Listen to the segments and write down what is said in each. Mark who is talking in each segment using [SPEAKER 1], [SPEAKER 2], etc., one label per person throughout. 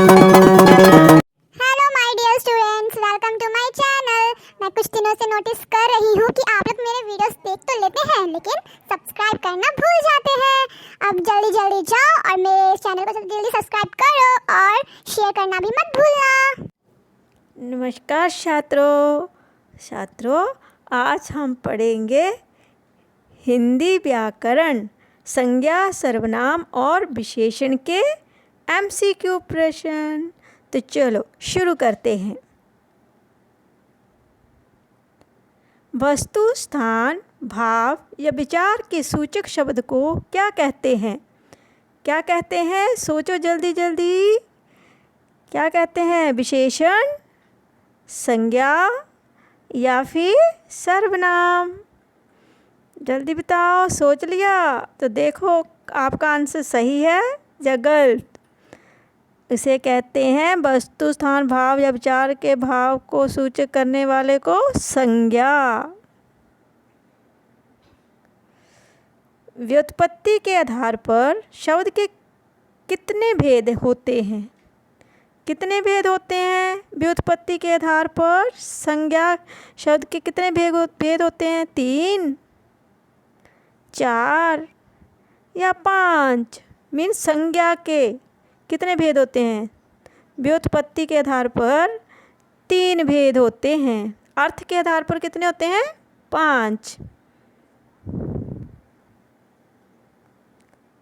[SPEAKER 1] Hello my dear students, welcome to my channel. मैं कुछ दिनों से नोटिस कर रही हूँ कि आप लोग मेरे वीडियोस देख तो लेते हैं लेकिन सब्सक्राइब करना भूल जाते हैं। अब जल्दी जल्दी जाओ और मेरे चैनल को जल्दी जल्दी सब्सक्राइब करो और शेयर करना भी मत भूलना।
[SPEAKER 2] नमस्कार छात्रों, आज हम पढ़ेंगे हिंदी व्याकरण, संज्ञा, सर्वनाम और विशेषण के MCQ प्रश्न। तो चलो शुरू करते हैं। वस्तु, स्थान, भाव या विचार के सूचक शब्द को क्या कहते हैं? क्या कहते हैं? सोचो जल्दी जल्दी। क्या कहते हैं? विशेषण, संज्ञा या फिर सर्वनाम? जल्दी बताओ। सोच लिया तो देखो आपका आंसर सही है या गलत। इसे कहते हैं वस्तु, स्थान, भाव या विचार के भाव को सूचित करने वाले को संज्ञा। व्युत्पत्ति के आधार पर शब्द के कितने भेद होते हैं? कितने भेद होते हैं? व्युत्पत्ति के आधार पर संज्ञा शब्द के कितने भेद होते हैं? 3, 4 या 5? मीन्स संज्ञा के कितने भेद होते हैं? व्युत्पत्ति के आधार पर 3 भेद होते हैं। अर्थ के आधार पर कितने होते हैं? 5।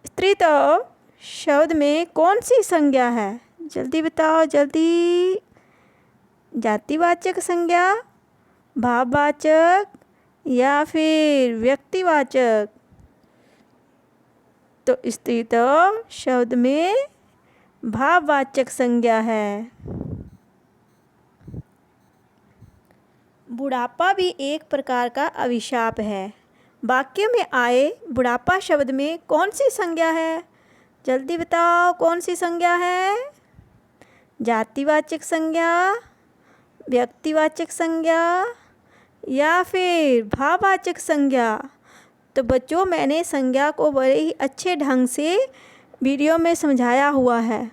[SPEAKER 2] स्त्रीत्व शब्द में कौन सी संज्ञा है? जल्दी बताओ जल्दी। जातिवाचक संज्ञा, भाववाचक या फिर व्यक्तिवाचक? तो स्त्रीत्व शब्द में भाववाचक संज्ञा है। बुढ़ापा भी एक प्रकार का अभिशाप है। वाक्य में आए बुढ़ापा शब्द में कौन सी संज्ञा है? जल्दी बताओ कौन सी संज्ञा है? जातिवाचक संज्ञा, व्यक्तिवाचक संज्ञा या फिर भाववाचक संज्ञा? तो बच्चों, मैंने संज्ञा को बड़े ही अच्छे ढंग से वीडियो में समझाया हुआ है।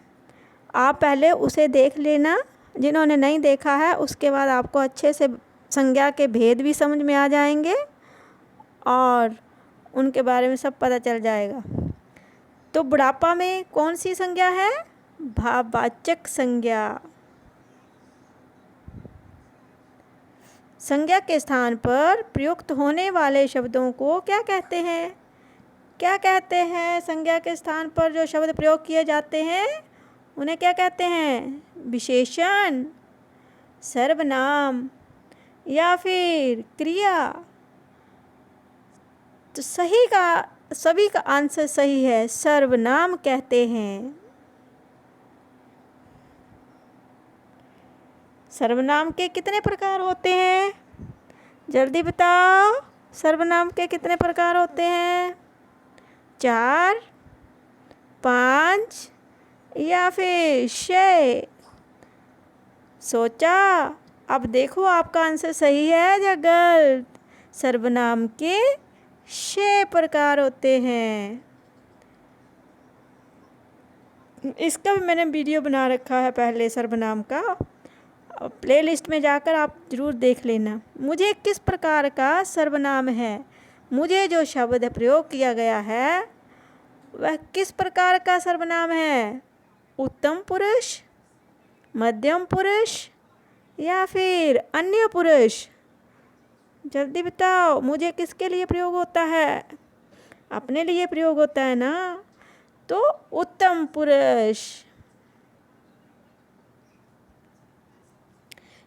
[SPEAKER 2] आप पहले उसे देख लेना। जिन्होंने नहीं देखा है उसके बाद आपको अच्छे से संज्ञा के भेद भी समझ में आ जाएंगे और उनके बारे में सब पता चल जाएगा। तो बुढ़ापा में कौन सी संज्ञा है? भाववाचक संज्ञा। संज्ञा के स्थान पर प्रयुक्त होने वाले शब्दों को क्या कहते हैं? क्या कहते हैं? संज्ञा के स्थान पर जो शब्द प्रयोग किए जाते हैं उन्हें क्या कहते हैं? विशेषण, सर्वनाम या फिर क्रिया? तो सभी का आंसर सही है, सर्वनाम कहते हैं। सर्वनाम के कितने प्रकार होते हैं? जल्दी बताओ। सर्वनाम के कितने प्रकार होते हैं? 4, 5 या फिर 6? सोचा? अब देखो आपका आंसर सही है या गलत। सर्वनाम के 6 प्रकार होते हैं। इसका भी मैंने वीडियो बना रखा है पहले सर्वनाम का। प्लेलिस्ट में जाकर आप ज़रूर देख लेना। मुझे किस प्रकार का सर्वनाम है? मुझे जो शब्द प्रयोग किया गया है वह किस प्रकार का सर्वनाम है? उत्तम पुरुष, मध्यम पुरुष या फिर अन्य पुरुष? जल्दी बताओ। मुझे किसके लिए प्रयोग होता है? अपने लिए प्रयोग होता है ना। तो उत्तम पुरुष।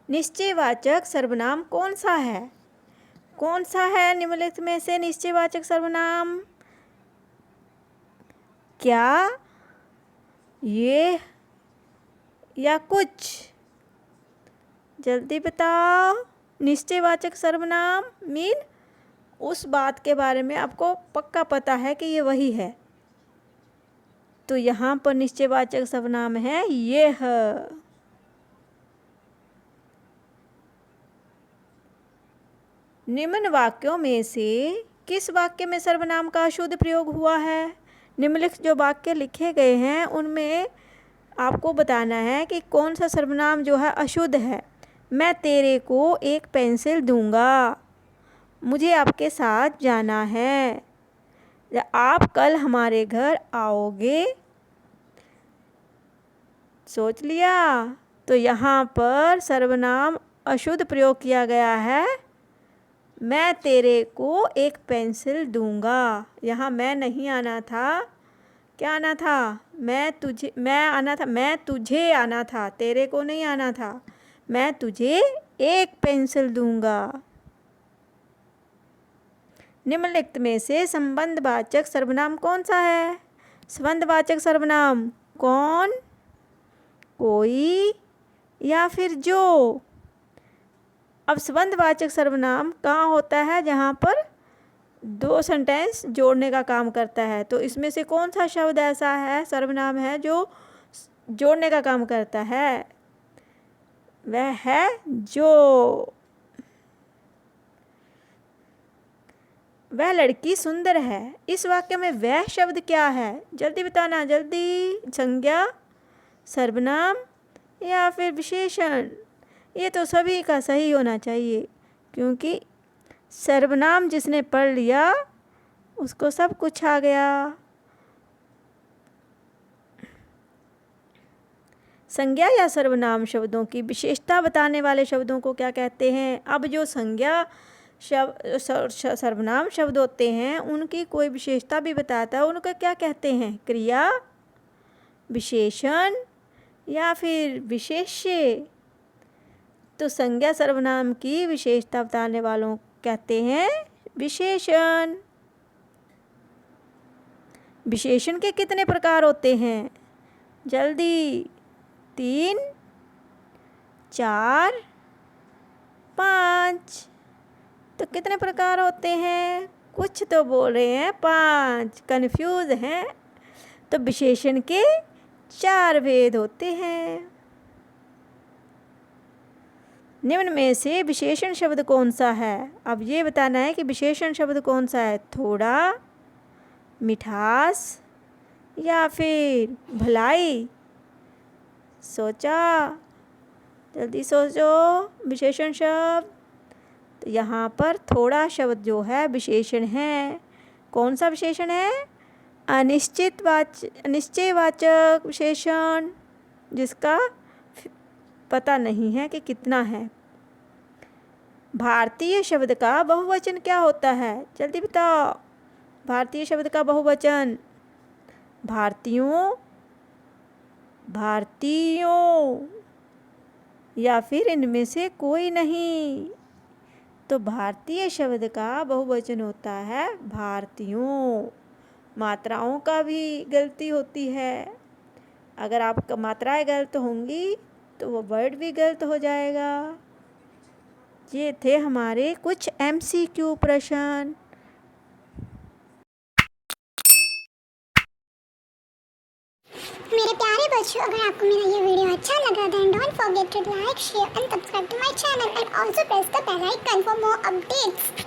[SPEAKER 2] निश्चयवाचक सर्वनाम कौन सा है? कौन सा है निम्नलिखित में से निश्चयवाचक सर्वनाम? क्या, ये या कुछ? जल्दी बताओ। निश्चयवाचक सर्वनाम मीन उस बात के बारे में आपको पक्का पता है कि ये वही है। तो यहाँ पर निश्चयवाचक सर्वनाम है यह। निम्न वाक्यों में से किस वाक्य में सर्वनाम का अशुद्ध प्रयोग हुआ है? निम्नलिखित जो वाक्य लिखे गए हैं उनमें आपको बताना है कि कौन सा सर्वनाम जो है अशुद्ध है। मैं तेरे को एक पेंसिल दूंगा। मुझे आपके साथ जाना है। आप कल हमारे घर आओगे। सोच लिया? तो यहाँ पर सर्वनाम अशुद्ध प्रयोग किया गया है। मैं तेरे को एक पेंसिल दूंगा। यहाँ मैं नहीं आना था। क्या आना था? मैं तुझे आना था, तेरे को नहीं आना था। मैं तुझे एक पेंसिल दूंगा। निम्नलिखित में से संबंधवाचक सर्वनाम कौन सा है? संबंधवाचक सर्वनाम कौन, कोई या फिर जो। अब संबंधवाचक सर्वनाम कहाँ होता है? जहाँ पर दो सेंटेंस जोड़ने का काम करता है। तो इसमें से कौन सा शब्द ऐसा है, सर्वनाम है, जो जोड़ने का काम करता है? वह है जो। वह लड़की सुंदर है। इस वाक्य में वह शब्द क्या है? जल्दी बताना, जल्दी। संज्ञा, सर्वनाम या फिर विशेषण? ये तो सभी का सही होना चाहिए, क्योंकि सर्वनाम जिसने पढ़ लिया उसको सब कुछ आ गया। संज्ञा या सर्वनाम शब्दों की विशेषता बताने वाले शब्दों को क्या कहते हैं? अब जो संज्ञा सर्वनाम शब्द होते हैं उनकी कोई विशेषता भी बताता है, उनको क्या कहते हैं? क्रिया, विशेषण या फिर विशेष्य। तो संज्ञा सर्वनाम की विशेषता बताने वालों कहते हैं विशेषण। विशेषण के कितने प्रकार होते हैं? जल्दी। 3, 4, 5। तो कितने प्रकार होते हैं? कुछ तो बोल रहे हैं 5, कंफ्यूज हैं। तो विशेषण के 4 भेद होते हैं। निम्न में से विशेषण शब्द कौन सा है? अब ये बताना है कि विशेषण शब्द कौन सा है। थोड़ा, मिठास या फिर भलाई। सोचा? जल्दी सोचो। विशेषण शब्द, तो यहाँ पर थोड़ा शब्द जो है विशेषण है। कौन सा विशेषण है? अनिश्चयवाचक विशेषण, जिसका पता नहीं है कि कितना है। भारतीय शब्द का बहुवचन क्या होता है? जल्दी बताओ। भारतीय शब्द का बहुवचन। भारतीयों, भारतीयों या फिर इनमें से कोई नहीं। तो भारतीय शब्द का बहुवचन होता है भारतीयों। मात्राओं का भी गलती होती है। अगर आपका मात्राएं गलत होंगी तो वो वर्ड भी गलत हो जाएगा। ये थे हमारे कुछ MCQ प्रश्न।
[SPEAKER 1] मेरे प्यारे बच्चों, अगर आपको मेरा ये वीडियो अच्छा लगा then don't forget to like, share and subscribe to my channel and also press the bell icon for more updates.